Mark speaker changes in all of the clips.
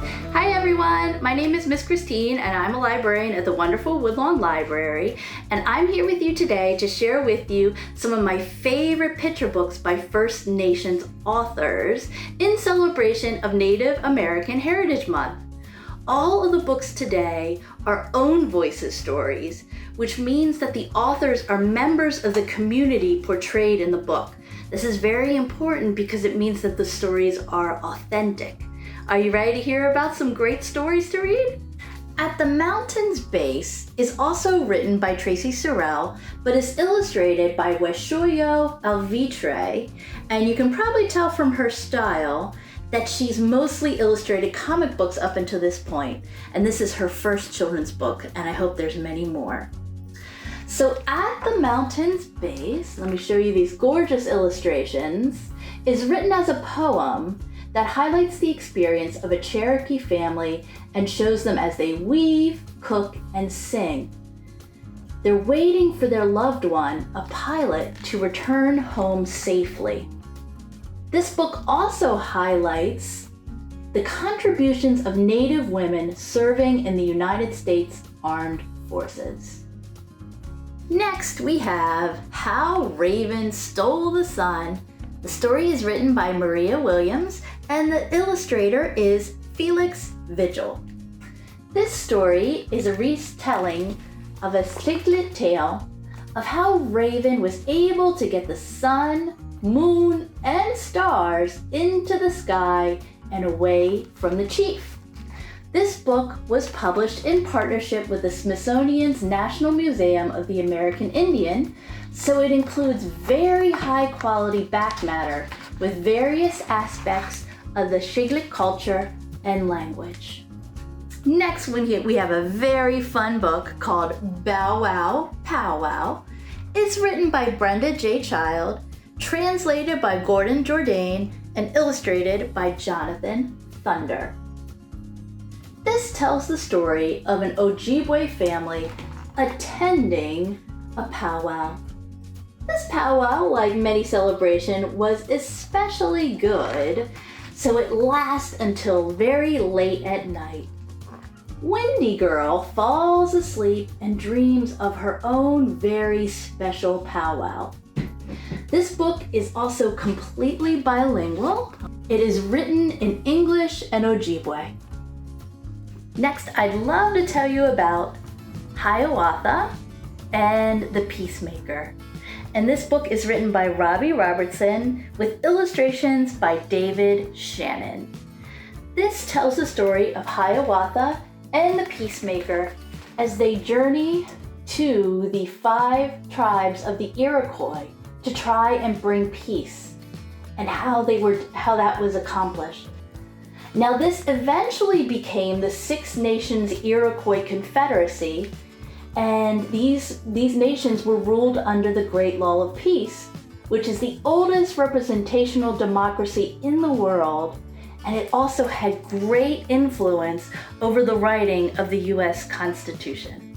Speaker 1: Hi everyone, my name is Miss Christine and I'm a librarian at the wonderful Woodlawn Library, and I'm here with you today to share with you some of my favorite picture books by First Nations authors in celebration of Native American Heritage Month. All of the books today are own voices stories, which means that the authors are members of the community portrayed in the book. This is very important because it means that the stories are authentic. Are you ready to hear about some great stories to read? At the Mountain's Base is also written by Tracy Sorrell, but is illustrated by Weshoyo Alvitre, and you can probably tell from her style that she's mostly illustrated comic books up until this point, and this is her first children's book, and I hope there's many more. So At the Mountain's Base, let me show you these gorgeous illustrations, is written as a poem that highlights the experience of a Cherokee family and shows them as they weave, cook, and sing. They're waiting for their loved one, a pilot, to return home safely. This book also highlights the contributions of Native women serving in the United States Armed Forces. Next, we have How Raven Stole the Sun. The story is written by Maria Williams, and the illustrator is Felix Vigil. This story is a retelling of a Shiglet tale of how Raven was able to get the sun, moon, and stars into the sky and away from the chief. This book was published in partnership with the Smithsonian's National Museum of the American Indian, so it includes very high quality back matter with various aspects of the Shiglet culture and language. Next, we have a very fun book called Wow Pow Wow. It's written by Brenda J. Child, translated by Gordon Jourdain, and illustrated by Jonathan Thunder. This tells the story of an Ojibwe family attending a powwow. This powwow, like many celebrations, was especially good, so it lasts until very late at night. Windy Girl falls asleep and dreams of her own very special powwow. This book is also completely bilingual. It is written in English and Ojibwe. Next, I'd love to tell you about Hiawatha and the Peacemaker. And this book is written by Robbie Robertson with illustrations by David Shannon. This tells the story of Hiawatha and the Peacemaker as they journey to the 5 tribes of the Iroquois to try and bring peace, and how that was accomplished. Now, this eventually became the Six Nations Iroquois Confederacy, and these nations were ruled under the Great Law of Peace, which is the oldest representational democracy in the world, and it also had great influence over the writing of the U.S. Constitution.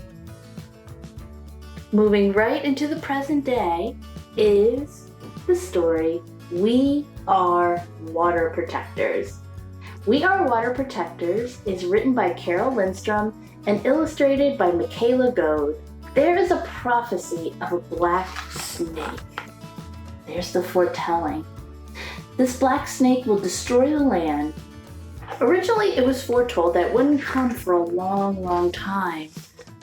Speaker 1: Moving right into the present day is the story We Are Water Protectors. We Are Water Protectors is written by Carol Lindstrom and illustrated by Michaela Goad. There is a prophecy of a black snake. There's the foretelling. This black snake will destroy the land. Originally, it was foretold that it wouldn't come for a long, long time,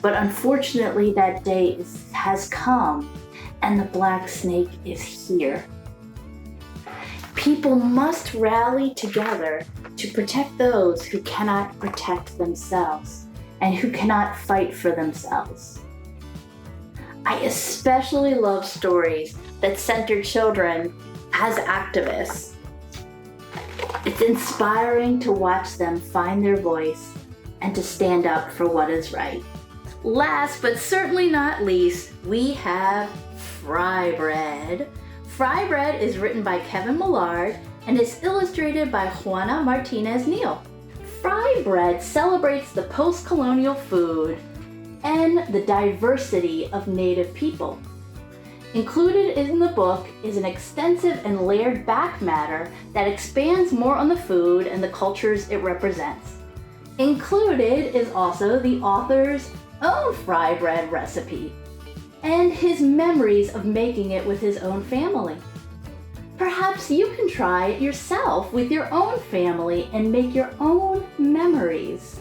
Speaker 1: but unfortunately that day has come, and the black snake is here. People must rally together to protect those who cannot protect themselves and who cannot fight for themselves. I especially love stories that center children as activists. It's inspiring to watch them find their voice and to stand up for what is right. Last but certainly not least, we have Fry Bread. Fry Bread is written by Kevin Millard and is illustrated by Juana Martinez Neal. Fry Bread celebrates the post-colonial food and the diversity of Native people. Included in the book is an extensive and layered back matter that expands more on the food and the cultures it represents. Included is also the author's own fry bread recipe and his memories of making it with his own family. Perhaps you can try it yourself with your own family and make your own memories.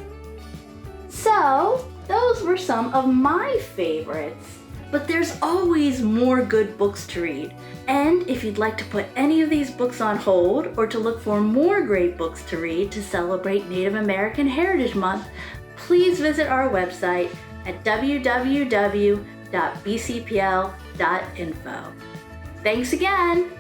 Speaker 1: So, those were some of my favorites. But there's always more good books to read. And if you'd like to put any of these books on hold or to look for more great books to read to celebrate Native American Heritage Month, please visit our website at www.bcpl.info. Thanks again!